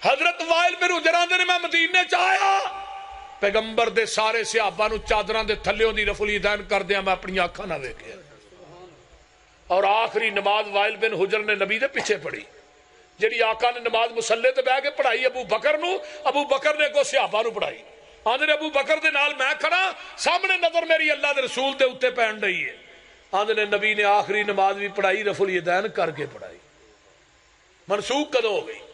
حضرت وائل بن حجر آندے نے میں مدینے چ آیا پیغمبر دے سارے صحابہ نو چادراں دے تھلیوں دی رفع الیدین کر دیا میں اپنی آنکھاں نہ ویکھیا اور آخری نماز وائل بن حجر نے نبی دے پیچھے پڑھی جڑی آقا نے نماز مصلی تے بیٹھ کے پڑھائی ابو بکر نو ابو بکر نے کو صحابہ نو پڑھائی آندے نے ابو بکر دے نال میں کھڑا سامنے نظر میری اللہ دے رسول دے اوتے پین رہی ہے آندے نے نبی نے آخری نماز بھی پڑھائی رفع الیدین کر کے پڑھائی منسوخ کدو ہو گئی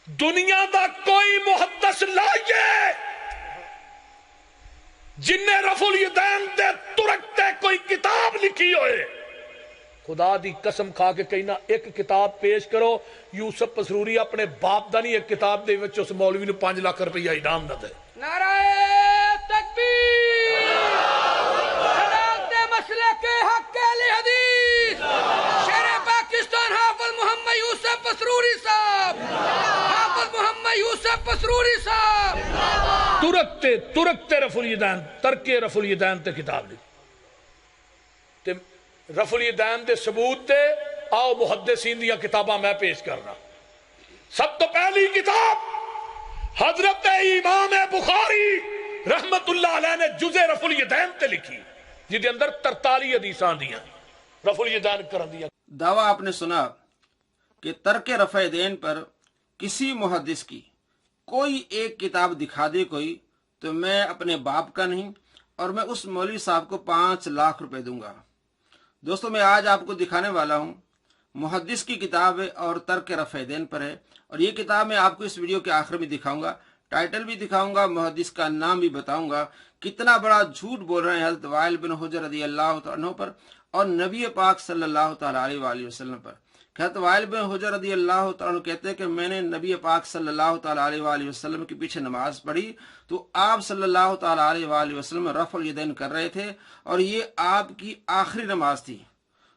دنیا دا کوئی محدث لائیے جن نے رفع الیدین دے ترکتے کوئی کتاب لکھی ہوئے خدا دی قسم کھا کے کہنا ایک کتاب پیش کرو یوسف پسروری اپنے باپ دا نہیں ایک کتاب دے وچ اس مولوی نو 5 لاکھ روپیہ انعام نہ دے نعرہ تکبیر صداقت مسلک حق اہل حدیث شیر پاکستان حافظ محمد یوسف پسروری صاحب حافظ محمد یوسف پسروری صاحب ترکتے رفع الیدین ترکے رفع الیدین تے کتاب لکھی تے رفع الیدین دے ثبوت تے آؤ محدثین دیا کتاباں میں پیش کرنا سب تو پہلی کتاب حضرت امام بخاری رحمت اللہ علیہ نے جزء رفع الیدین تے لکھی جدے اندر 43 حدیثاں دیاں رفع الیدین کرن دیا دعویٰ آپ نے سنا کہ ترک رفع دین پر کسی محدث کی کوئی ایک کتاب دکھا دے کوئی تو میں اپنے باپ کا نہیں اور میں اس مولوی صاحب کو 5 لاکھ روپے دوں گا۔ دوستو میں آج آپ کو دکھانے والا ہوں محدث کی کتاب ہے اور ترک رفع دین پر ہے اور یہ کتاب میں آپ کو اس ویڈیو کے آخر میں دکھاؤں گا ٹائٹل بھی دکھاؤں گا محدث کا نام بھی بتاؤں گا کتنا بڑا جھوٹ بول رہے ہیں حضرت وائل بن حجر رضی اللہ تعالیٰ عنہ پر اور نبی پاک صلی اللہ تعالیٰ علیہ وآلہ وسلم پر۔ حضرت وائل بن حجر رضی اللہ تعالیٰ عنہ کہتے ہیں کہ میں نے نبی پاک صلی اللہ تعالیٰ علیہ وآلہ وسلم کے پیچھے نماز پڑھی تو آپ صلی اللہ تعالیٰ علیہ وآلہ وسلم رفع الیدین کر رہے تھے اور یہ آپ کی آخری نماز تھی۔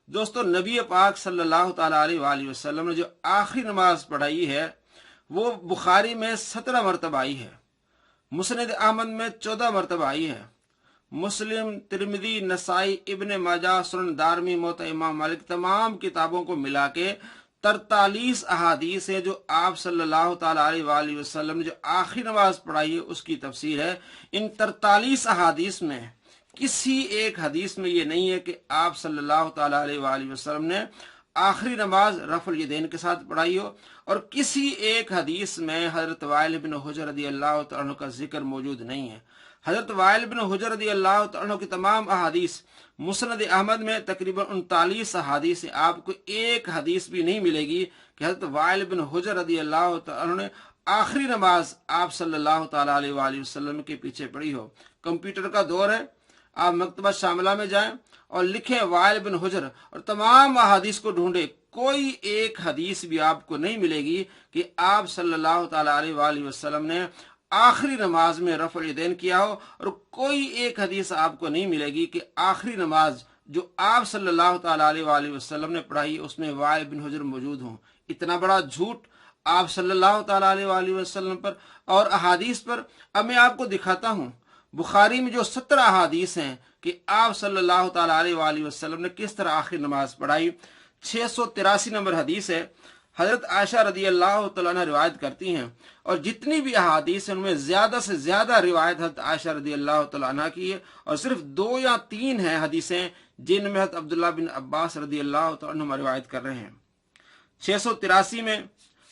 دوستو نبی پاک صلی اللہ تعالیٰ علیہ وآلہ وسلم نے جو آخری نماز پڑھائی ہے وہ بخاری میں 17 مرتبہ آئی ہے، مسند احمد میں 14 مرتبہ آئی ہے، مسلم، ترمذی، نسائی، ابن ماجہ، سنن دارمی، موطا امام مالک تمام کتابوں کو ملا کے 43 احادیث ہے جو آپ صلی اللہ تعالیٰ علیہ وآلہ وسلم نے جو آخری نماز پڑھائی ہے اس کی تفسیر ہے۔ ان 43 احادیث میں کسی ایک حدیث میں یہ نہیں ہے کہ آپ صلی اللہ تعالیٰ علیہ وآلہ وسلم نے آخری نماز رفع الیدین کے ساتھ پڑھائی ہو اور کسی ایک حدیث میں حضرت وائل بن حجر رضی اللہ تعالیٰ عنہ کا ذکر موجود نہیں ہے۔ حضرت وائل بن حجر رضی اللہ تعالیٰ عنہ کی تمام احادیث مسند احمد میں تقریباً 39 احادیث ہیں، آپ کو ایک حدیث بھی نہیں ملے گی کہ حضرت وائل بن حجر رضی اللہ تعالیٰ عنہ نے آخری نماز آپ صلی اللہ تعالیٰ علیہ وآلہ وسلم کے پیچھے پڑھی ہو۔ کمپیوٹر کا دور ہے، آپ مکتبہ شاملہ میں جائیں اور لکھیں وائل بن حجر اور تمام احادیث کو ڈھونڈیں، کوئی ایک حدیث بھی آپ کو نہیں ملے گی کہ آپ صلی اللہ تعالیٰ علیہ وآلہ وسلم نے آخری نماز میں رفع الیدین کیا ہو اور کوئی ایک حدیث آپ کو نہیں ملے گی کہ آخری نماز جو آپ صلی اللہ تعالیٰ علیہ وآلہ وسلم نے پڑھائی اس میں وائل بن حجر موجود ہوں۔ اتنا بڑا جھوٹ آپ صلی اللہ تعالیٰ علیہ وآلہ وسلم پر اور احادیث پر۔ اب میں آپ کو دکھاتا ہوں بخاری میں جو 17 احادیث ہیں کہ آپ صلی اللہ تعالیٰ علیہ وآلہ وسلم نے کس طرح آخری نماز پڑھائی۔ 683 نمبر حدیث ہے، حضرت عائشہ رضی اللہ تعالیٰ عنہ روایت کرتی ہیں اور جتنی بھی احادیث ہیں ان میں زیادہ سے زیادہ روایت حضرت عائشہ رضی اللہ تعالیٰ عنہ کی ہے اور صرف 2 یا 3 ہیں حدیثیں جن میں حضرت عبداللہ بن عباس رضی اللہ تعالیٰ عنہ روایت کر رہے ہیں۔ 683 میں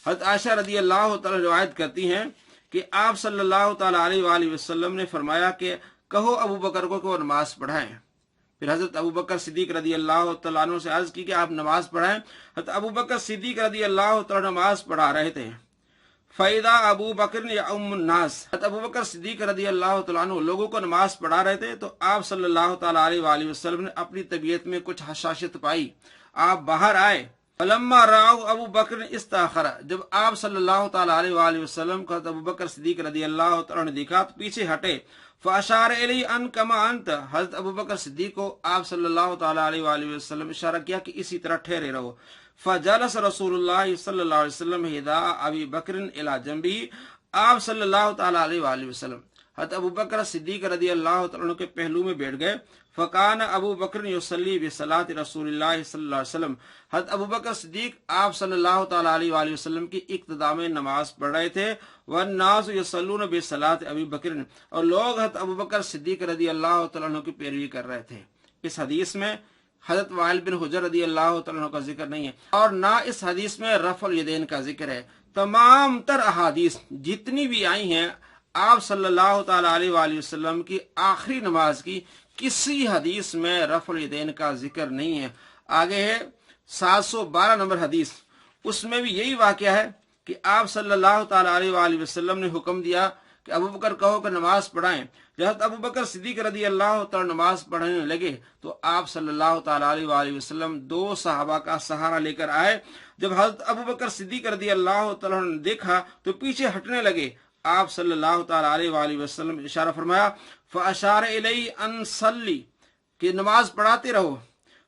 حضرت عائشہ رضی اللہ تعالیٰ روایت کرتی ہیں کہ آپ صلی اللہ تعالیٰ علیہ وآلہ وسلم نے فرمایا کہ کہو ابو بکر کو کہ وہ نماز پڑھائیں۔ پھر حضرت ابو بکر صدیق رضی اللہ تعالیٰ عنہ سے عرض کی کہ آپ نماز پڑھائیں۔ حضرت ابو بکر صدیق رضی اللہ تعالیٰ نماز پڑھا رہے تھے۔ فَإِذَا ابو بکر یَؤُمُّ النَّاسَ، حضرت ابو بکر صدیق رضی اللہ تعالیٰ عنہ لوگوں کو نماز پڑھا رہے تھے تو آپ صلی اللہ تعالیٰ علیہ وآلہ وسلم نے اپنی طبیعت میں کچھ حساسیت پائی، آپ باہر آئے۔ فلما رأوا ابو بکر استاخر، جب آپ صلی اللہ تعالیٰ علیہ وآلہ وسلم کو حضرت ابو بکر صدیق رضی اللہ تعالیٰ نے دیکھا تو پیچھے ہٹے۔ فاشار الی ان کما انت، حضرت ابو بکر صدیق کو آپ صلی اللہ تعالیٰ علیہ وآلہ وسلم اشارہ کیا کہ اسی طرح ٹھہرے رہو۔ فجلس رسول اللہ صلی اللہ علیہ وسلم حذاء ابی بکر الی جنبہ، آپ صلی اللہ تعالیٰ علیہ وآلہ وسلم حضرت ابو بکر صدیق رضی اللہ تعالیٰ عنہ کے پہلو میں بیٹھ گئے. فکان ابو بکر یصلی بصلاۃ رسول اللہ صلی اللہ علیہ وسلم. حضرت ابو بکر صدیق آپ صلی اللہ تعالیٰ علیہ وآلہ وسلم کی اقتداء میں نماز پڑھ رہے تھے. والناس یصلون بصلاۃ ابی بکر، اور لوگ حضرت ابو بکر صدیق رضی اللہ تعالیٰ عنہ کی پیروی کر رہے تھے. اس حدیث میں حضرت وائل بن حجر رضی اللہ تعالیٰ عنہ کا ذکر نہیں ہے، اور نہ اس حدیث میں رفع الیدین کا ذکر ہے. تمام تر احادیث جتنی بھی آئی ہیں آپ صلی اللہ تعالیٰ علیہ وآلہ وسلم کی آخری نماز کی کسی حدیث میں رفع الیدین کا ذکر نہیں ہے. آگے ہے 712 نمبر حدیث، اس میں بھی یہی واقعہ ہے کہ آپ صلی اللہ تعالیٰ علیہ وآلہ وسلم نے حکم دیا کہ ابو بکر کہو کہ نماز پڑھائیں. جب ابو بکر صدیق رضی اللہ تعالیٰ نماز پڑھنے لگے تو آپ صلی اللہ تعالیٰ علیہ وآلہ وسلم 2 صحابہ کا سہارا لے کر آئے. جب حضرت ابو بکر صدیق رضی اللہ تعالیٰ نے دیکھا تو پیچھے ہٹنے لگے. آپ صلی اللہ تعالیٰ علیہ وآلہ وسلم اشارہ فرمایا، فاشار الیہ ان صلی، کہ نماز پڑھاتے رہو.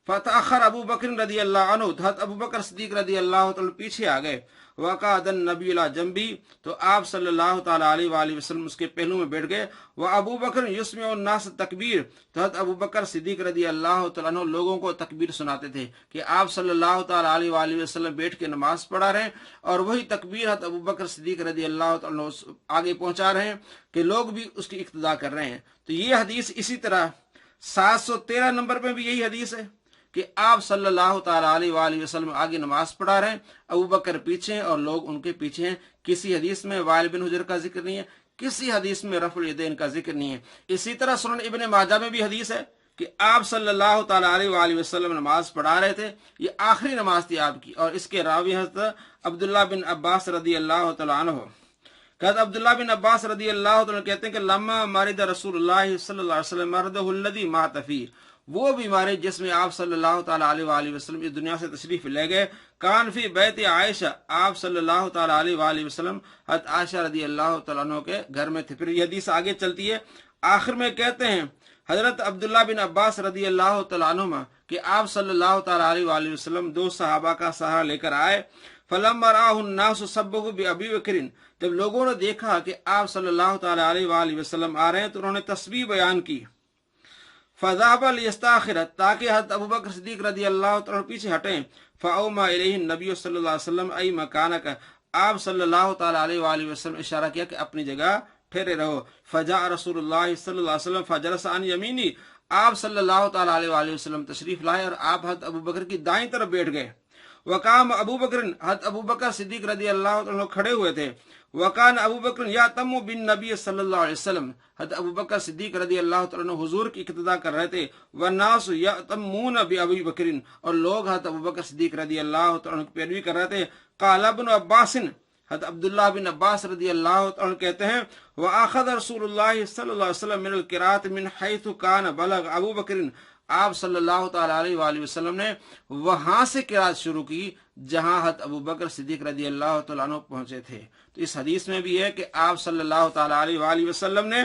فتأخر ابو بکر رضی اللہ عنہ، حضرت ابو بکر صدیق رضی اللہ تعالیٰ پیچھے آ گئے. وقعد النبی علی جنبی، تو آپ صلی اللہ تعالیٰ علیہ وآلہ وسلم اس کے پہلو میں بیٹھ گئے. وابو بکر یسمع الناس تکبیر، تو حضرت ابو بکر صدیق رضی اللہ تعالیٰ عنہ لوگوں کو تکبیر سناتے تھے کہ آپ صلی اللہ تعالیٰ علیہ وآلہ وسلم بیٹھ کے نماز پڑھا رہے ہیں، اور وہی تکبیر حضرت ابو بکر صدیق رضی اللہ تعالیٰ عنہ آگے پہنچا رہے ہیں کہ لوگ بھی اس کی اقتداء کر رہے ہیں. تو یہ حدیث اسی طرح 713 نمبر میں بھی یہی حدیث ہے کہ آپ صلی اللہ تعالیٰ علیہ وآلہ وسلم آگے نماز پڑھا رہے ہیں، ابو بکر پیچھے ہیں اور لوگ ان کے پیچھے ہیں. کسی حدیث میں وائل بن حجر کا ذکر نہیں ہے، کسی حدیث میں رفع الیدین کا ذکر نہیں ہے. اسی طرح سنن ابن ماجہ میں بھی حدیث ہے کہ آپ صلی اللہ تعالیٰ علیہ وآلہ وسلم نماز پڑھا رہے تھے. یہ آخری نماز تھی آپ کی، اور اس کے راوی حضرت عبداللہ بن عباس رضی اللہ تعالیٰ عنہ. حضرت عبداللہ بن عباس رضی اللہ تعالیٰ کہتے ہیں کہ لما مرض رسول اللہ صلی اللہ علیہ وسلم مرضہ الذی مات فیہ، وہ بیماری جس میں آپ صلی اللہ تعالیٰ علیہ وآلہ وسلم اس دنیا سے تشریف لے گئے. کان فی بیت عائشہ، آپ صلی اللہ تعالیٰ علیہ وآلہ وسلم حضرت عائشہ رضی اللہ تعالیٰ عنہ کے گھر میں تھے. پھر یہ حدیث آگے چلتی ہے، آخر میں کہتے ہیں حضرت عبداللہ بن عباس رضی اللہ تعالیٰ عنہما کہ آپ صلی اللہ تعالیٰ علیہ وآلہ وسلم 2 صحابہ کا سہارا لے کر آئے. فلما رآہ الناس سبحوا بأبی بکر، جب لوگوں نے دیکھا کہ آپ صلی اللہ تعالیٰ علیہ وآلہ وسلم آ رہے ہیں تو انہوں نے تسبیح بیان کی. فذهب لیستاخر، تاکہ حضرت ابو بکر صدیق رضی اللہ تعالیٰ پیچھے ہٹیں. فاوما الیہ النبی صلی اللہ علیہ وسلم ای مکانک، آپ صلی اللہ تعالیٰ علیہ وآلہ وسلم اشارہ کیا کہ اپنی جگہ ٹھہرے رہو. فجاء رسول اللہ صلی اللہ علیہ وسلم فجلس عن یمینی، آپ صلی اللہ تعالیٰ علیہ وآلہ وسلم تشریف لائے اور آپ حضرت ابو بکر کی دائیں طرف بیٹھ گئے. وقام ابو بکر، حضرت ابو بکر صدیق رضی اللہ عنہ کھڑے ہوئے تھے. وکان ابو بکر یاتم بالنبی صلی اللہ علیہ وسلم، حضرت ابو بکر صدیق رضی اللہ عنہ حضور کی اقتداء کر رہے تھے. والناس یاتمون بابی بکر، اور لوگ حضرت ابو بکر صدیق رضی اللہ عنہ کی پیروی کر رہے تھے. قال ابن عباس، حضرت عبداللہ بن عباس رضی اللہ عنہ کہتے ہیں واخذ رسول اللہ صلی اللہ علیہ وسلم من القراءۃ من حيث كان بلغ ابو بکر، آپ صلی اللہ تعالیٰ علیہ وآلہ وسلم نے وہاں سے قرات شروع کی جہاں حضرت ابو بکر صدیق رضی اللہ تعالیٰ عنہ پہنچے تھے. تو اس حدیث میں بھی ہے کہ آپ صلی اللہ تعالیٰ علیہ وآلہ وسلم نے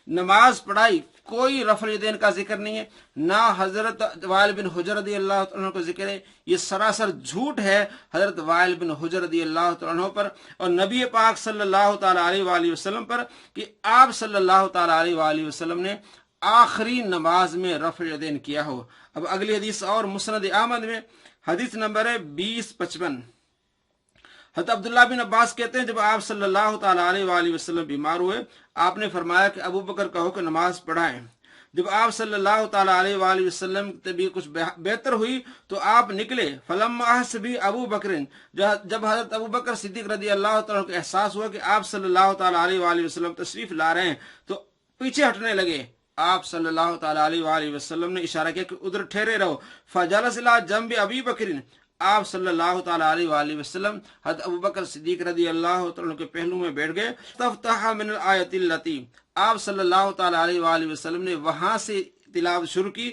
نماز پڑھائی، کوئی رفع الیدین کا ذکر نہیں ہے، نہ حضرت وائل بن حجر رضی اللہ عنہ کا ذکر ہے. یہ سراسر جھوٹ ہے حضرت وائل بن حجر رضی اللہ عنہ پر اور نبی پاک صلی اللہ تعالیٰ علیہ وآلہ وسلم پر کہ آپ صلی اللہ تعالیٰ علیہ وآلہ وسلم نے آخری نماز میں رفع الیدین کیا ہو. اب اگلی حدیث اور مسند احمد میں حدیث نمبر ہے 2055. حضرت عبداللہ بن عباس کہتے ہیں جب آپ صلی اللہ تعالیٰ علیہ وآلہ وسلم بیمار ہوئے، آپ نے فرمایا کہ ابو بکر کہو کہ نماز پڑھائیں. جب آپ صلی اللہ تعالیٰ علیہ وآلہ وسلم کی طبیعت کچھ بہتر ہوئی تو آپ نکلے. فلما احس بی ابو بکر، جب حضرت ابو بکر صدیق رضی اللہ تعالیٰ کو احساس ہوا کہ آپ صلی اللہ تعالیٰ علیہ وآلہ وسلم تشریف لا رہے ہیں تو پیچھے ہٹنے لگے. آپ صلی اللہ تعالیٰ علیہ وآلہ وسلم نے اشارہ کیا کہ ادھر ٹھہرے رہو. فجلس الی جنب ابی بکر، آپ صلی اللہ تعالیٰ علیہ وآلہ وسلم حضرت ابو بکر صدیق رضی اللہ تعالیٰ کے پہلو میں بیٹھ گئے. استفتح من الآیۃ التی، آپ صلی اللہ تعالیٰ علیہ وآلہ وسلم نے وہاں سے تلاوت شروع کی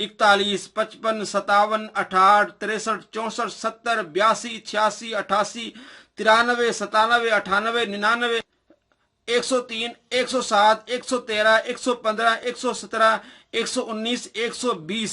41, 55, 57, 68, 63, 64, 70, 82, 86, 88, 93, 97, 98, 99, 103, 107, 113, 115, 117, 119, 120,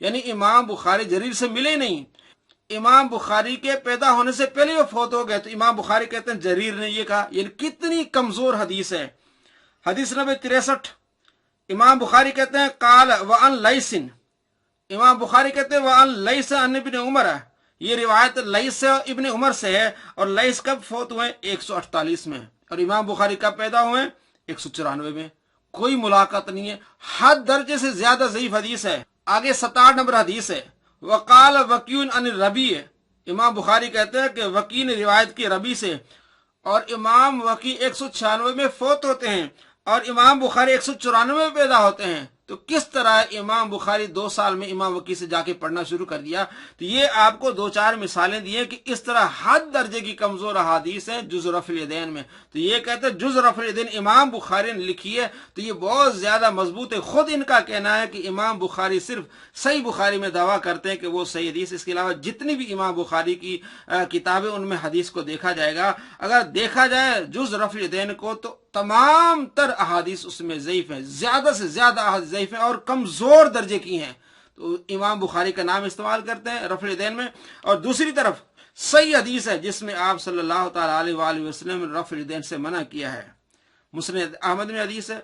یعنی امام بخاری جریر سے ملے نہیں، امام بخاری کے پیدا ہونے سے پہلے وہ فوت ہو گئے، تو امام بخاری کہتے ہیں جریر نے یہ کہا، یعنی کتنی کمزور حدیث ہے۔ حدیث نمبر 63 امام بخاری کہتے ہیں قال وعن لیث، امام بخاری کہتے ہیں وعن لیث عن ابن عمر، یہ روایت لیث ابن عمر سے ہے، اور لیث کب فوت ہوئے؟ 148 میں، اور امام بخاری کب پیدا ہوئے؟ 194 میں، کوئی ملاقات نہیں ہے، حد درجے سے زیادہ ضعیف حدیث ہے۔ آگے 67 نمبر حدیث ہے وقال وکیع عن الربیع، امام بخاری کہتے ہیں کہ وکیع نے روایت کی ربیع سے، اور امام وکیع 196 میں فوت ہوتے ہیں اور امام بخاری 194 میں پیدا ہوتے ہیں، تو کس طرح امام بخاری 2 سال میں امام وکیع سے جا کے پڑھنا شروع کر دیا؟ تو یہ آپ کو 2-4 مثالیں دی ہیں کہ اس طرح حد درجے کی کمزور احادیث ہیں جز رفع الیدین میں۔ تو یہ کہتے ہیں جز رفع الیدین امام بخاری نے لکھی ہے، تو یہ بہت زیادہ مضبوط ہے۔ خود ان کا کہنا ہے کہ امام بخاری صرف صحیح بخاری میں دعویٰ کرتے ہیں کہ وہ صحیح حدیث، اس کے علاوہ جتنی بھی امام بخاری کی کتابیں ان میں حدیث کو دیکھا جائے گا، اگر دیکھا جائے جز رفع الیدین کو، تو تمام تر احادیث اس میں ضعیف ہیں، زیادہ سے زیادہ احادیث ضعیف ہیں اور کمزور درجے کی ہیں، تو امام بخاری کا نام استعمال کرتے ہیں رفع الیدین میں۔ اور دوسری طرف صحیح حدیث ہے جس میں آپ صلی اللہ تعالی علیہ وآلہ وسلم نے رفع الیدین سے منع کیا ہے، مسند احمد میں حدیث ہے،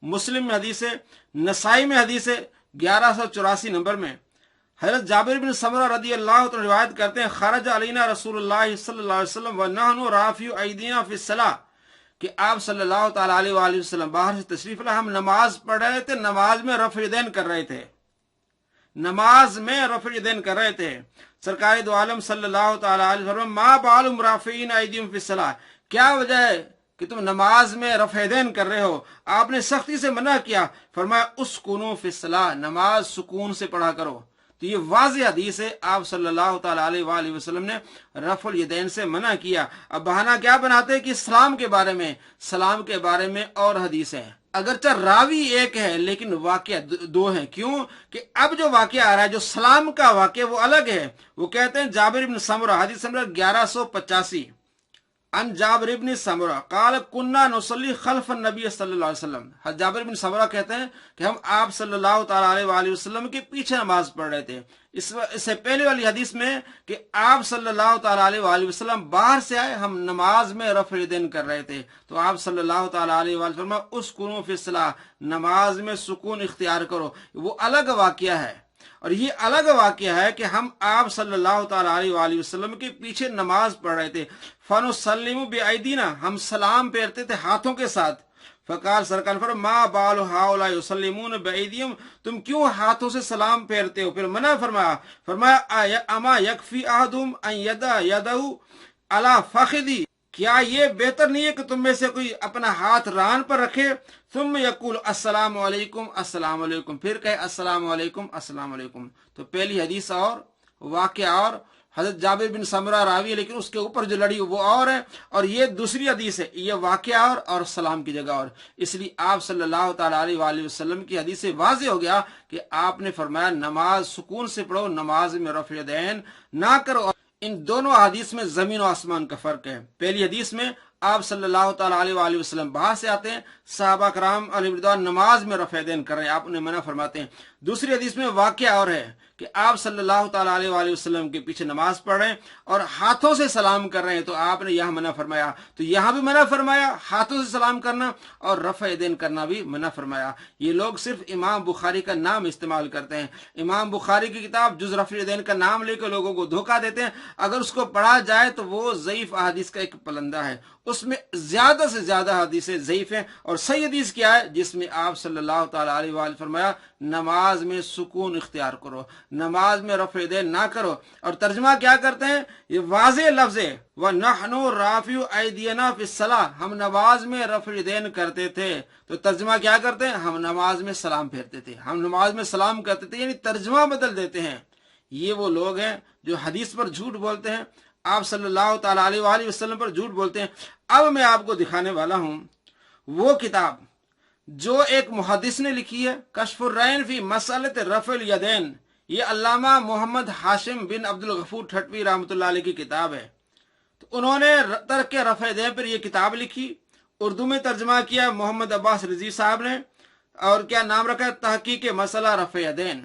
مسلم میں حدیث ہے، نسائی میں حدیث ہے 1184 نمبر میں۔ حضرت جابر بن سمرہ رضی اللہ عنہ روایت کرتے ہیں خرج علینا رسول اللہ صلی اللہ علیہ وسلم ونحن رافع ایدینا فی الصلاۃ، کہ آپ صلی اللہ تعالی علیہ وآلہ وسلم باہر سے تشریف لائے، ہم نماز پڑھ رہے تھے، نماز میں رفع الیدین کر رہے تھے، نماز میں رفع الیدین کر رہے تھے۔ سرکار دو عالم صلی اللہ تعالی علیہ وسلم ما بال رافعین ایدیہم فی الصلاۃ، کیا وجہ ہے کہ تم نماز میں رفع الیدین کر رہے ہو؟ آپ نے سختی سے منع کیا، فرمایا اسکنوا فی الصلاۃ، نماز سکون سے پڑھا کرو۔ تو یہ واضح حدیث ہے، آپ صلی اللہ تعالی علیہ وآلہ وسلم نے رفع الیدین سے منع کیا۔ اب بہانہ کیا بناتے ہیں کہ سلام کے بارے میں اور حدیث ہے، اگرچہ راوی ایک ہے لیکن واقعہ 2 ہیں۔ کیوں کہ اب جو واقعہ آ رہا ہے، جو سلام کا واقعہ وہ الگ ہے۔ وہ کہتے ہیں جابر بن سمرہ، حدیث نمبر 1185 ان جابر بن سمرہ قال كنا نصلي خلف النبي صلی اللہ علیہ وسلم، جابر بن سمرہ کہتے ہیں کہ ہم آپ صلی اللہ تعالی علیہ وآلہ وسلم کے پیچھے نماز پڑھ رہے تھے۔ اس سے پہلے والی حدیث میں کہ آپ صلی اللہ تعالی علیہ وآلہ وسلم باہر سے آئے، ہم نماز میں رفع الیدین کر رہے تھے، تو آپ صلی اللہ تعالی علیہ وآلہ وسلم اسکنوا فی الصلاۃ، نماز میں سکون اختیار کرو۔ وہ الگ واقعہ ہے، اور یہ الگ واقعہ ہے کہ ہم آپ صلی اللہ تعالی علیہ وآلہ وسلم کے پیچھے نماز پڑھ رہے تھے، فنسلم بأیدینا، ہم سلام پھیرتے تھے ہاتھوں کے ساتھ۔ فقال، سرکار فرمایا ما بال ہؤلاء یسلمون بأیدیہم، تم کیوں ہاتھوں سے سلام پھیرتے ہو؟ پھر منع فرمایا اما یکفی احدہم ان یضع یدہ علی فخذی، کیا یہ بہتر نہیں ہے کہ تم میں سے کوئی اپنا ہاتھ ران پر رکھے، ثم یقول السلام علیکم السلام علیکم، پھر کہے السلام علیکم السلام علیکم۔ تو پہلی حدیث اور واقعہ اور حضرت جابر بن سمرہ راوی، لیکن اس کے اوپر جو لڑی وہ اور ہے، اور یہ دوسری حدیث ہے، یہ واقعہ اور سلام کی جگہ اور۔ اس لیے آپ صلی اللہ تعالی علیہ وآلہ وسلم کی حدیث سے واضح ہو گیا کہ آپ نے فرمایا نماز سکون سے پڑھو، نماز میں رفع الیدین نہ کرو۔ ان دونوں حدیث میں زمین و آسمان کا فرق ہے۔ پہلی حدیث میں آپ صلی اللہ تعالی علیہ وآلہ وسلم باہر سے آتے ہیں، صحابہ کرام علیہ رضوان نماز میں رفع الیدین کر رہے ہیں، آپ انہیں منع فرماتے ہیں۔ دوسری حدیث میں واقعہ اور ہے کہ آپ صلی اللہ تعالی علیہ وآلہ وسلم کے پیچھے نماز پڑھ رہے ہیں اور ہاتھوں سے سلام کر رہے ہیں، تو آپ نے یہاں منع فرمایا، تو یہاں بھی منع فرمایا ہاتھوں سے سلام کرنا اور رفع الیدین کرنا بھی منع فرمایا۔ یہ لوگ صرف امام بخاری کا نام استعمال کرتے ہیں، امام بخاری کی کتاب جز رفع الیدین کا نام لے کے لوگوں کو دھوکہ دیتے ہیں۔ اگر اس کو پڑھا جائے تو وہ ضعیف احادیث کا ایک پلندہ ہے، اس میں زیادہ سے زیادہ حدیثیں ضعیف ہیں، اور صحیح حدیث کیا ہے جس میں آپ صلی اللہ تعالی علیہ وآلہ فرمایا نماز میں سکون اختیار کرو، نماز میں رفع الیدین نہ کرو۔ اور ترجمہ کیا کرتے ہیں؟ یہ واضح لفظ ہے وَنَحْنُ رَافِعُ أَيْدِينَا فِي الصَّلَاةِ، ہم نماز میں رفع الیدین کرتے تھے، تو ترجمہ کیا کرتے ہیں؟ ہم نماز میں سلام پھیرتے تھے، ہم نماز میں سلام کرتے تھے، یعنی ترجمہ بدل دیتے ہیں۔ یہ وہ لوگ ہیں جو حدیث پر جھوٹ بولتے ہیں، آپ صلی اللہ تعالی علیہ وآلہ وسلم پر جھوٹ بولتے ہیں۔ اب میں آپ کو دکھانے والا ہوں وہ کتاب جو ایک محدث نے لکھی ہے، کشف الرین فی مسئلۃ رفع الیدین، یہ علامہ محمد ہاشم بن عبد الغفور ٹھٹوی رحمۃ اللہ علیہ کی کتاب ہے۔ تو انہوں نے ترک رفع الیدین پر یہ کتاب لکھی، اردو میں ترجمہ کیا محمد عباس رضی صاحب نے، اور کیا نام رکھا ہے؟ تحقیق مسئلہ رفع الیدین۔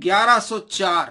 1104,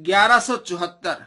1174।